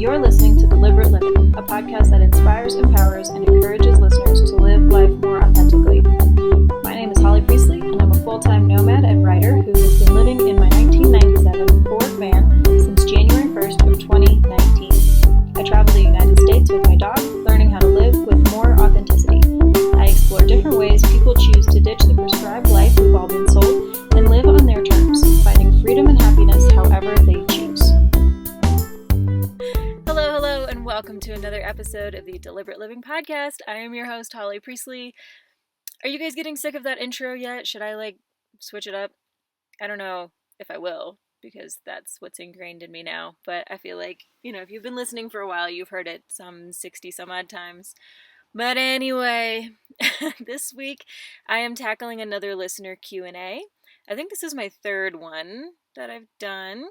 You're listening to Deliberate Living, a podcast that inspires, empowers, and encourages listeners to live life more authentically. My name is Holly Priestley, and I'm a full-time nomad and writer who has been living in my 1997 Ford van since January 1st of 2019. I travel the United States with my dog, learning how to live with more authenticity. I explore different ways people choose to ditch the prescribed life we've all been sold and live on their terms, finding freedom and happiness however they choose. Hello, and welcome to another episode of the Deliberate Living Podcast. I am your host, Holly Priestley. Are you guys getting sick of that intro yet? Should I, switch it up? I don't know if I will, because that's what's ingrained in me now. But I feel like, if you've been listening for a while, you've heard it some 60 some odd times. But anyway, this week I am tackling another listener Q&A. I think this is my third one that I've done.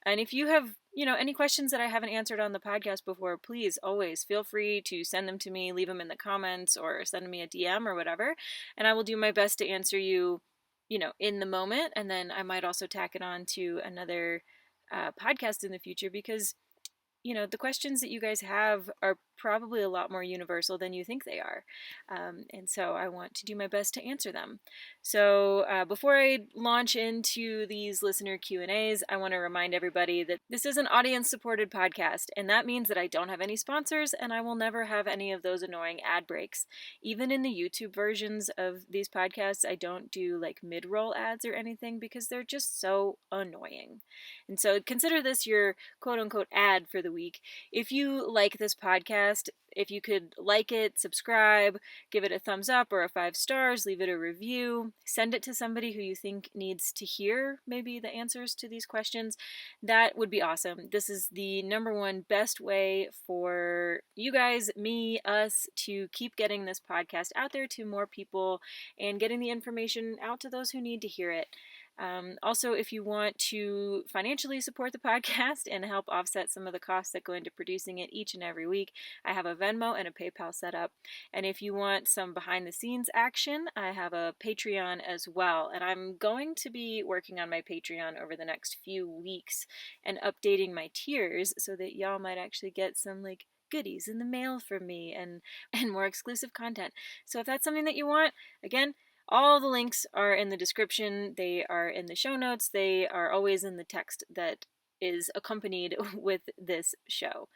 And if you have, any questions that I haven't answered on the podcast before, please always feel free to send them to me, leave them in the comments, or send me a DM or whatever. And I will do my best to answer you, in the moment. And then I might also tack it on to another podcast in the future because, the questions that you guys have are probably a lot more universal than you think they are. And so I want to do my best to answer them. So before I launch into these listener Q&As, I want to remind everybody that this is an audience-supported podcast, and that means that I don't have any sponsors, and I will never have any of those annoying ad breaks. Even in the YouTube versions of these podcasts, I don't do mid-roll ads or anything because they're just so annoying. And so consider this your quote-unquote ad for the week. If you like this podcast, if you could like it, subscribe, give it a thumbs up or a 5 stars, leave it a review, send it to somebody who you think needs to hear maybe the answers to these questions, that would be awesome. This is the number one best way for you guys, me, us, to keep getting this podcast out there to more people and getting the information out to those who need to hear it. Also, if you want to financially support the podcast and help offset some of the costs that go into producing it each and every week, I have a Venmo and a PayPal set up. And if you want some behind the scenes action, I have a Patreon as well. And I'm going to be working on my Patreon over the next few weeks and updating my tiers so that y'all might actually get some goodies in the mail from me and more exclusive content. So if that's something that you want, again, all the links are in the description, they are in the show notes, they are always in the text that is accompanied with this show.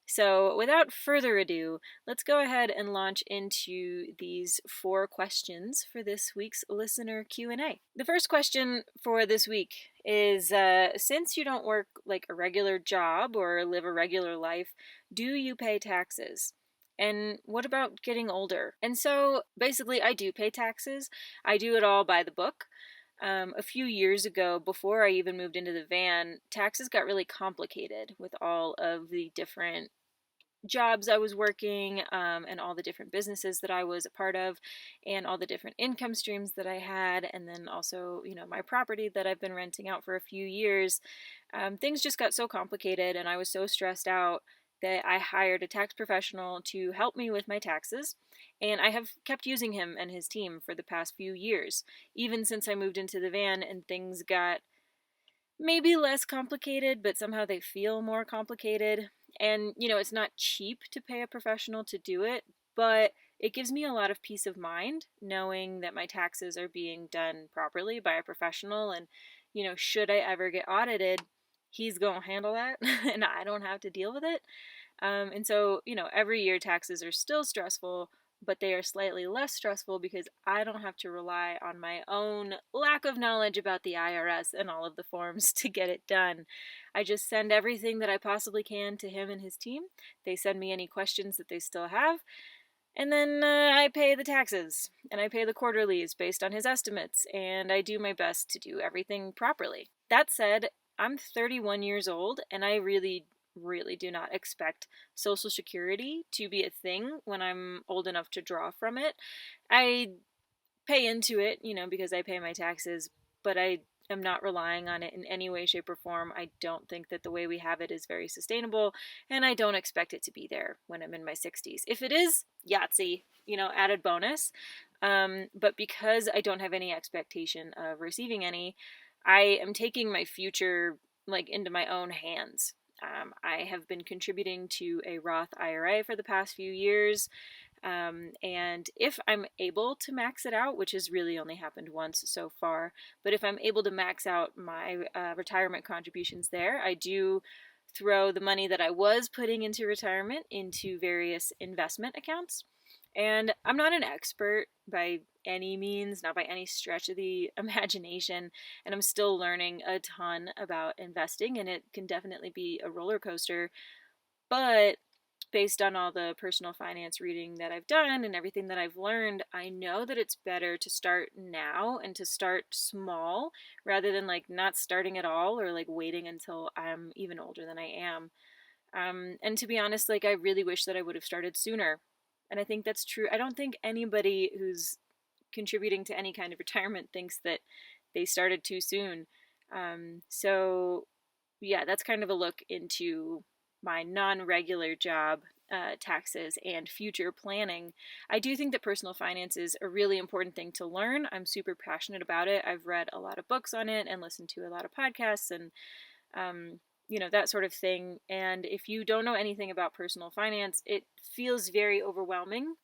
So without further ado, let's go ahead and launch into these 4 questions for this week's listener Q&A. The first question for this week is, since you don't work a regular job or live a regular life, do you pay taxes? And what about getting older? And so basically I do pay taxes. I do it all by the book. A few years ago, before I even moved into the van, taxes got really complicated with all of the different jobs I was working and all the different businesses that I was a part of and all the different income streams that I had. And then also, my property that I've been renting out for a few years. Things just got so complicated and I was so stressed out that I hired a tax professional to help me with my taxes, and I have kept using him and his team for the past few years, even since I moved into the van and things got maybe less complicated, but somehow they feel more complicated. And, it's not cheap to pay a professional to do it, but it gives me a lot of peace of mind knowing that my taxes are being done properly by a professional, and, should I ever get audited, he's going to handle that and I don't have to deal with it. And so, every year taxes are still stressful, but they are slightly less stressful because I don't have to rely on my own lack of knowledge about the IRS and all of the forms to get it done. I just send everything that I possibly can to him and his team. They send me any questions that they still have. And then I pay the taxes and I pay the quarterlies based on his estimates, and I do my best to do everything properly. That said, I'm 31 years old and I really do not expect Social Security to be a thing when I'm old enough to draw from it. I pay into it, because I pay my taxes, but I am not relying on it in any way, shape, or form. I don't think that the way we have it is very sustainable, and I don't expect it to be there when I'm in my 60s. If it is, Yahtzee, added bonus. But because I don't have any expectation of receiving any, I am taking my future into my own hands. I have been contributing to a Roth IRA for the past few years. And if I'm able to max it out, which has really only happened once so far, but if I'm able to max out my retirement contributions there, I do throw the money that I was putting into retirement into various investment accounts. And I'm not an expert by any means, not by any stretch of the imagination, and I'm still learning a ton about investing, and it can definitely be a roller coaster. But based on all the personal finance reading that I've done and everything that I've learned, I know that it's better to start now and to start small rather than like not starting at all or like waiting until I'm even older than I am. And to be honest, like I really wish that I would have started sooner. And I think that's true. I don't think anybody who's contributing to any kind of retirement thinks that they started too soon. So, yeah, that's kind of a look into my non-regular job, taxes, and future planning. I do think that personal finance is a really important thing to learn. I'm super passionate about it. I've read a lot of books on it and listened to a lot of podcasts and that sort of thing. And if you don't know anything about personal finance, it feels very overwhelming.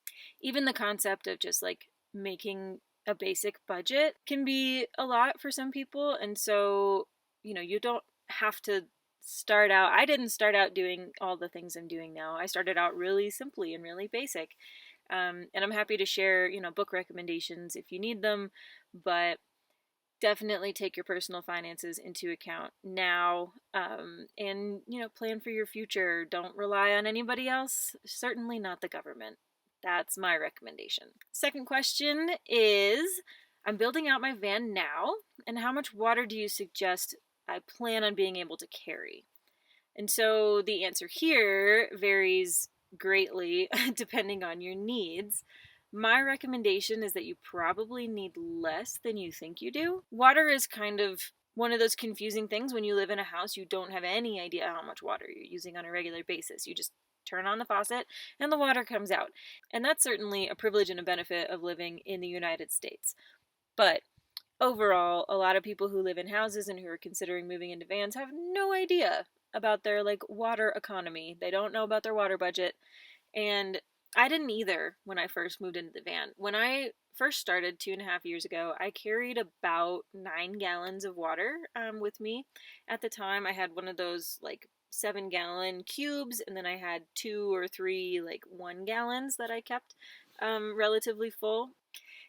Even the concept of just like making a basic budget can be a lot for some people. And so, you don't have to start out. I didn't start out doing all the things I'm doing now. I started out really simply and really basic. And I'm happy to share, book recommendations if you need them. But definitely take your personal finances into account now, and plan for your future. Don't rely on anybody else, certainly not the government. That's my recommendation. Second question is, I'm building out my van now, and how much water do you suggest I plan on being able to carry? And so the answer here varies greatly depending on your needs. My recommendation is that you probably need less than you think you do. Water is kind of one of those confusing things. When you live in a house, you don't have any idea how much water you're using on a regular basis. You just turn on the faucet and the water comes out. And that's certainly a privilege and a benefit of living in the United States. But overall, a lot of people who live in houses and who are considering moving into vans have no idea about their water economy. They don't know about their water budget. And I didn't either when I first moved into the van. When I first started 2.5 years ago, I carried about 9 gallons of water with me. At the time, I had one of those 7-gallon cubes, and then I had 2 or 3 1 gallons that I kept relatively full.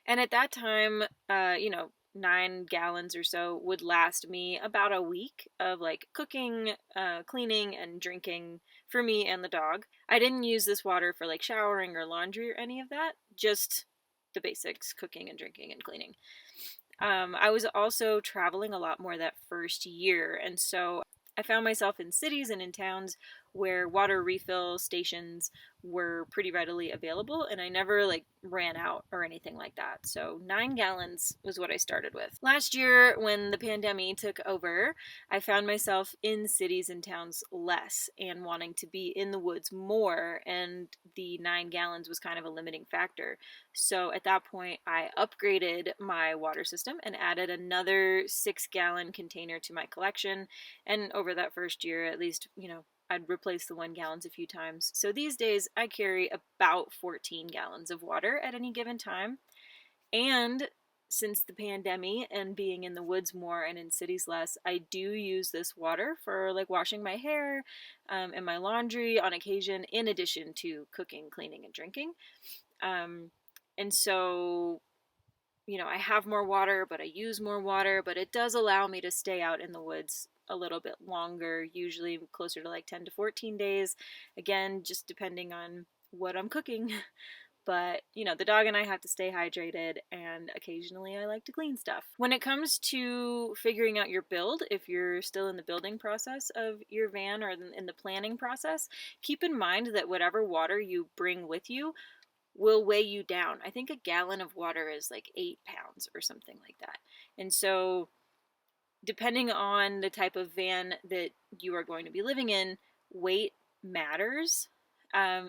And at that time, 9 gallons or so would last me about a week of cooking, cleaning, and drinking for me and the dog. I didn't use this water for showering or laundry or any of that, just the basics, cooking and drinking and cleaning. I was also traveling a lot more that first year, and so I found myself in cities and in towns where water refill stations were pretty readily available, and I never ran out or anything like that. So 9 gallons was what I started with. Last year, when the pandemic took over, I found myself in cities and towns less and wanting to be in the woods more, and the 9 gallons was kind of a limiting factor. So at that point, I upgraded my water system and added another 6-gallon container to my collection. And over that first year, at least, I'd replace the 1 gallons a few times. So these days I carry about 14 gallons of water at any given time. And since the pandemic and being in the woods more and in cities less, I do use this water for washing my hair and my laundry on occasion, in addition to cooking, cleaning, and drinking. And so, I have more water, but I use more water, but it does allow me to stay out in the woods a little bit longer, usually closer to 10 to 14 days. Again, just depending on what I'm cooking. But, the dog and I have to stay hydrated, and occasionally I like to clean stuff. When it comes to figuring out your build, if you're still in the building process of your van or in the planning process, keep in mind that whatever water you bring with you will weigh you down. I think a gallon of water is 8 pounds or something like that. And so depending on the type of van that you are going to be living in, weight matters.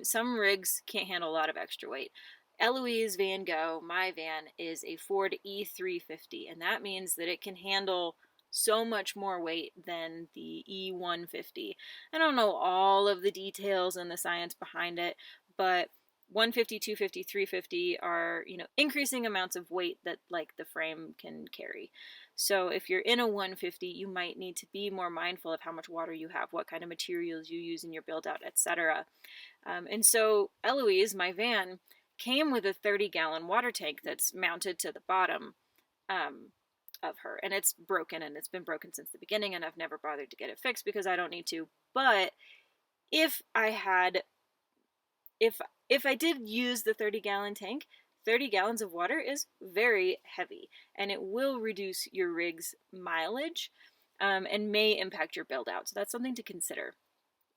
Some rigs can't handle a lot of extra weight. Eloise Van Gogh, my van, is a Ford E350, and that means that it can handle so much more weight than the E150. I don't know all of the details and the science behind it, but 150, 250, 350 are, increasing amounts of weight that like the frame can carry. So if you're in a 150, you might need to be more mindful of how much water you have, what kind of materials you use in your build out, etc. And so Eloise, my van, came with a 30-gallon water tank that's mounted to the bottom of her, and it's broken, and it's been broken since the beginning, and I've never bothered to get it fixed because I don't need to. But if I did use the 30-gallon tank, 30 gallons of water is very heavy, and it will reduce your rig's mileage and may impact your build out. So that's something to consider.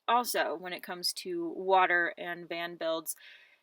Also, when it comes to water and van builds,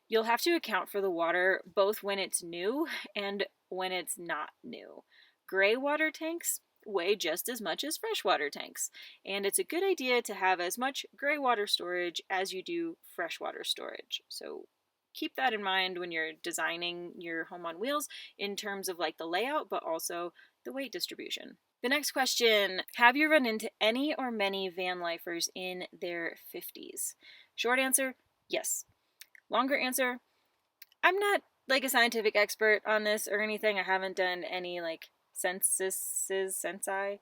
you'll have to account for the water both when it's new and when it's not new. Gray water tanks weigh just as much as freshwater tanks, and it's a good idea to have as much gray water storage as you do freshwater storage. So keep that in mind when you're designing your home on wheels in terms of like the layout, but also the weight distribution. The next question, have you run into any or many van lifers in their 50s? Short answer, yes. Longer answer, I'm not like a scientific expert on this or anything. I haven't done any like censi.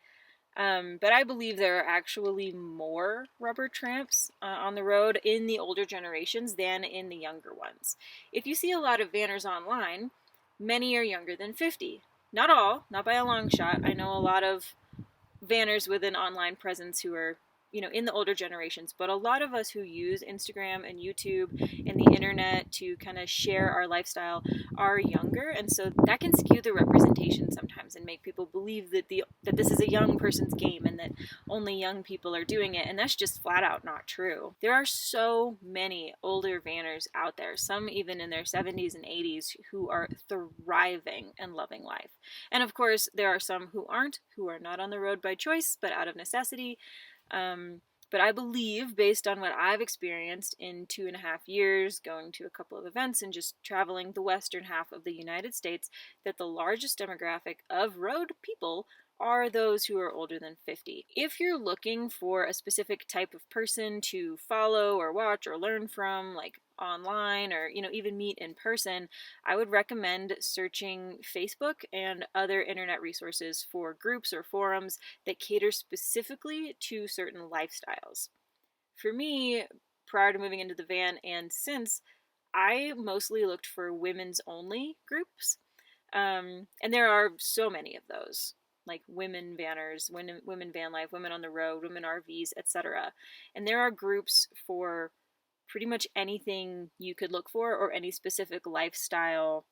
But I believe there are actually more rubber tramps on the road in the older generations than in the younger ones. If you see a lot of vanners online, many are younger than 50. Not all, not by a long shot. I know a lot of vanners with an online presence who are, in the older generations, but a lot of us who use Instagram and YouTube and the internet to kind of share our lifestyle are younger, and so that can skew the representation sometimes and make people believe that this is a young person's game and that only young people are doing it, and that's just flat out not true. There are so many older vanners out there, some even in their 70s and 80s, who are thriving and loving life. And of course, there are some who aren't, who are not on the road by choice, but out of necessity. But I believe, based on what I've experienced in 2.5 years, going to a couple of events and just traveling the western half of the United States, that the largest demographic of road people are those who are older than 50. If you're looking for a specific type of person to follow or watch or learn from, like online or, even meet in person, I would recommend searching Facebook and other internet resources for groups or forums that cater specifically to certain lifestyles. For me, prior to moving into the van and since, I mostly looked for women's only groups. And there are so many of those, like women vanners, women van life, women on the road, women RVs, etc. And there are groups for pretty much anything you could look for or any specific lifestyle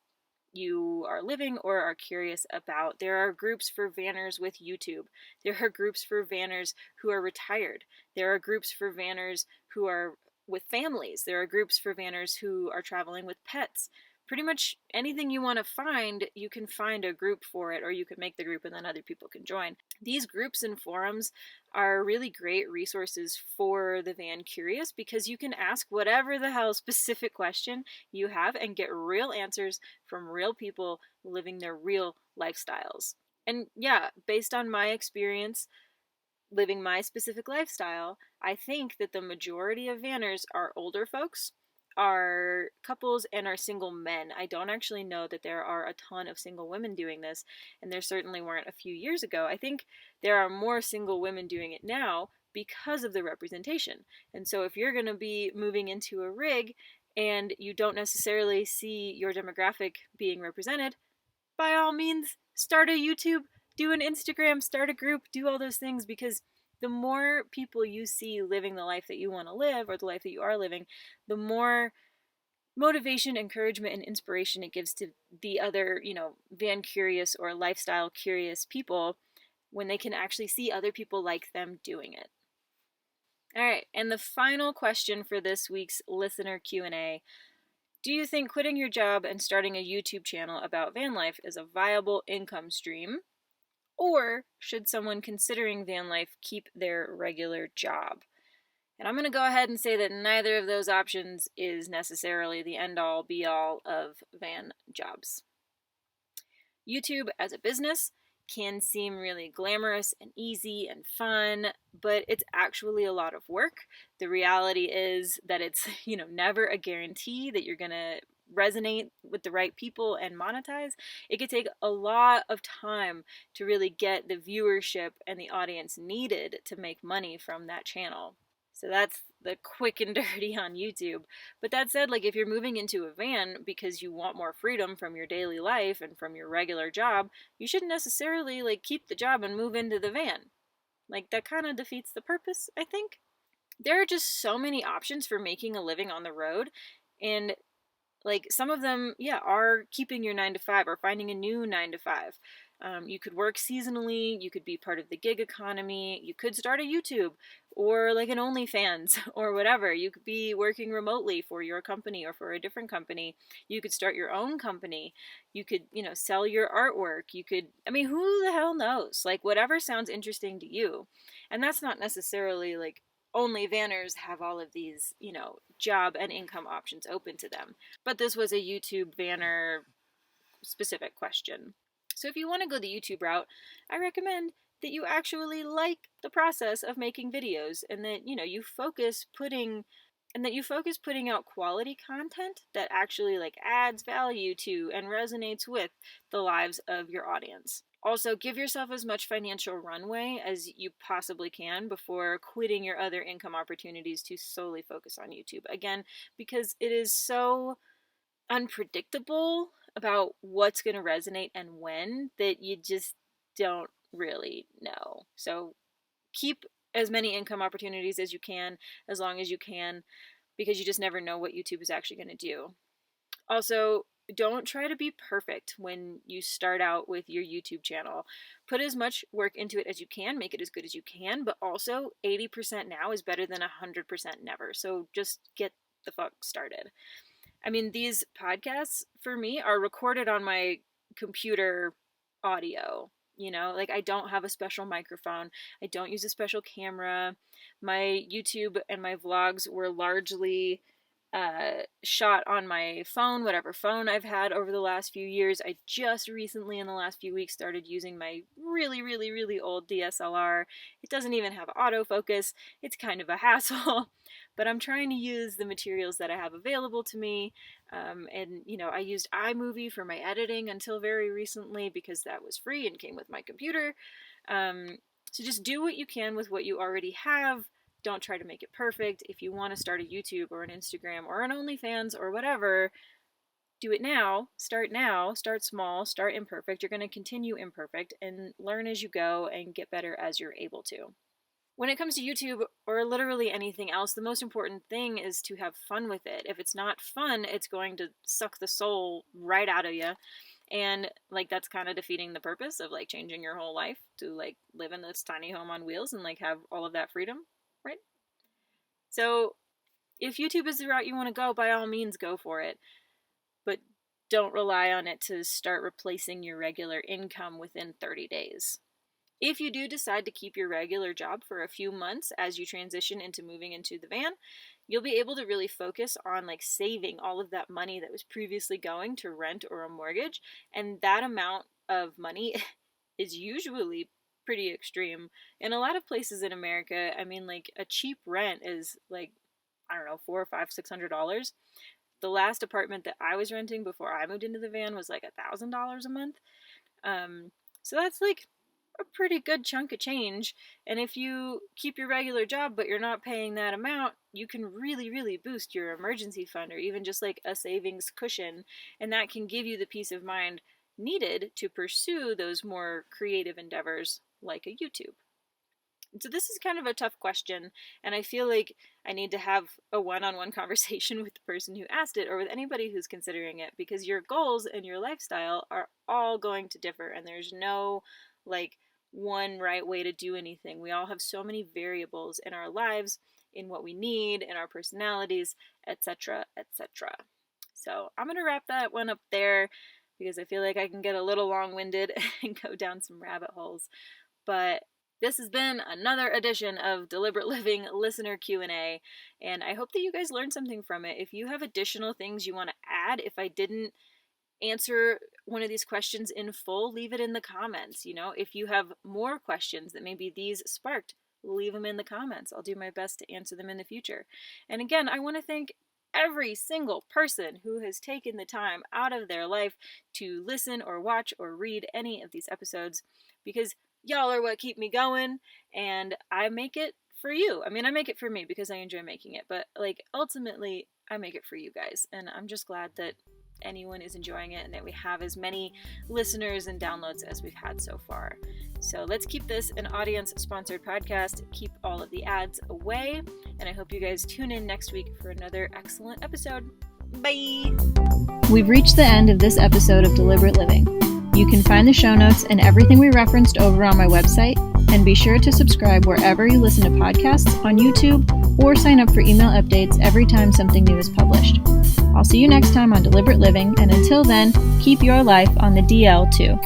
you are living or are curious about. There are groups for vanners with YouTube. There are groups for vanners who are retired. There are groups for vanners who are with families. There are groups for vanners who are traveling with pets. Pretty much anything you want to find, you can find a group for it, or you can make the group and then other people can join. These groups and forums are really great resources for the van curious because you can ask whatever the hell specific question you have and get real answers from real people living their real lifestyles. And yeah, based on my experience living my specific lifestyle, I think that the majority of vanners are older folks, are couples, and are single men. I don't actually know that there are a ton of single women doing this, and there certainly weren't a few years ago. I think there are more single women doing it now because of the representation. And so if you're going to be moving into a rig and you don't necessarily see your demographic being represented, by all means, start a YouTube, do an Instagram, start a group, do all those things, because the more people you see living the life that you want to live or the life that you are living, the more motivation, encouragement, and inspiration it gives to the other, van curious or lifestyle curious people when they can actually see other people like them doing it. All right, and the final question for this week's listener Q&A. Do you think quitting your job and starting a YouTube channel about van life is a viable income stream? Or should someone considering van life keep their regular job? And I'm going to go ahead and say that neither of those options is necessarily the end-all, be-all of van jobs. YouTube as a business can seem really glamorous and easy and fun, but it's actually a lot of work. The reality is that it's, never a guarantee that you're going to resonate with the right people and monetize. It could take a lot of time to really get the viewership and the audience needed to make money from that channel. So that's the quick and dirty on YouTube. But that said, like, if you're moving into a van because you want more freedom from your daily life and from your regular job, you shouldn't necessarily like keep the job and move into the van. Like, that kind of defeats the purpose, I think. There are just so many options for making a living on the road, and like some of them, yeah, are keeping your 9 to 5 or finding a new 9 to 5. You could work seasonally, you could be part of the gig economy, you could start a YouTube or like an OnlyFans or whatever. You could be working remotely for your company or for a different company. You could start your own company. You could, sell your artwork. You could, who the hell knows? Like, whatever sounds interesting to you. And that's not necessarily like only vanners have all of these, job and income options open to them. But this was a YouTube vanner specific question. So if you want to go the YouTube route, I recommend that you actually like the process of making videos, and that you focus putting out quality content that actually like adds value to and resonates with the lives of your audience. Also, give yourself as much financial runway as you possibly can before quitting your other income opportunities to solely focus on YouTube. Again, because it is so unpredictable about what's going to resonate and when that you just don't really know. So keep as many income opportunities as you can, as long as you can, because you just never know what YouTube is actually going to do. Also, don't try to be perfect when you start out with your YouTube channel. Put as much work into it as you can, make it as good as you can, but also 80% now is better than 100% never. So just get the fuck started. These podcasts for me are recorded on my computer audio. Like, I don't have a special microphone. I don't use a special camera. My YouTube and my vlogs were largely shot on my phone, whatever phone I've had over the last few years. I just recently, in the last few weeks, started using my really, really, really old DSLR. It doesn't even have autofocus. It's kind of a hassle, but I'm trying to use the materials that I have available to me. I used iMovie for my editing until very recently because that was free and came with my computer. So just do what you can with what you already have. Don't try to make it perfect. If you want to start a YouTube or an Instagram or an OnlyFans or whatever, do it now. Start small, start imperfect. You're going to continue imperfect and learn as you go and get better as you're able to. When it comes to YouTube or literally anything else, the most important thing is to have fun with it. If it's not fun, it's going to suck the soul right out of you. And like, that's kind of defeating the purpose of like changing your whole life to like live in this tiny home on wheels and like have all of that freedom, right? So if YouTube is the route you want to go, by all means go for it. But don't rely on it to start replacing your regular income within 30 days. If you do decide to keep your regular job for a few months as you transition into moving into the van, you'll be able to really focus on like saving all of that money that was previously going to rent or a mortgage. And that amount of money is usually pretty extreme. In a lot of places in America, like a cheap rent is like, I don't know, $400, $500, $600. The last apartment that I was renting before I moved into the van was like $1,000 a month. So that's like a pretty good chunk of change. And if you keep your regular job but you're not paying that amount, you can really, really boost your emergency fund or even just like a savings cushion. And that can give you the peace of mind needed to pursue those more creative endeavors like a YouTube. So this is kind of a tough question, and I feel like I need to have a one-on-one conversation with the person who asked it or with anybody who's considering it, because your goals and your lifestyle are all going to differ, and there's no like one right way to do anything. We all have so many variables in our lives, in what we need, in our personalities, etc., etc. So I'm going to wrap that one up there because I feel like I can get a little long-winded and go down some rabbit holes. But this has been another edition of Deliberate Living Listener Q&A, and I hope that you guys learned something from it. If you have additional things you want to add, if I didn't answer one of these questions in full, leave it in the comments. If you have more questions that maybe these sparked, leave them in the comments. I'll do my best to answer them in the future. And again, I want to thank every single person who has taken the time out of their life to listen or watch or read any of these episodes, because y'all are what keep me going, and I make it for you. I mean, I make it for me because I enjoy making it, but ultimately I make it for you guys, and I'm just glad that anyone is enjoying it and that we have as many listeners and downloads as we've had so far. So let's keep this an audience-sponsored podcast, keep all of the ads away, and I hope you guys tune in next week for another excellent episode. Bye! We've reached the end of this episode of Deliberate Living. You can find the show notes and everything we referenced over on my website, and be sure to subscribe wherever you listen to podcasts on YouTube, or sign up for email updates every time something new is published. I'll see you next time on Deliberate Living, and until then, keep your life on the DL too.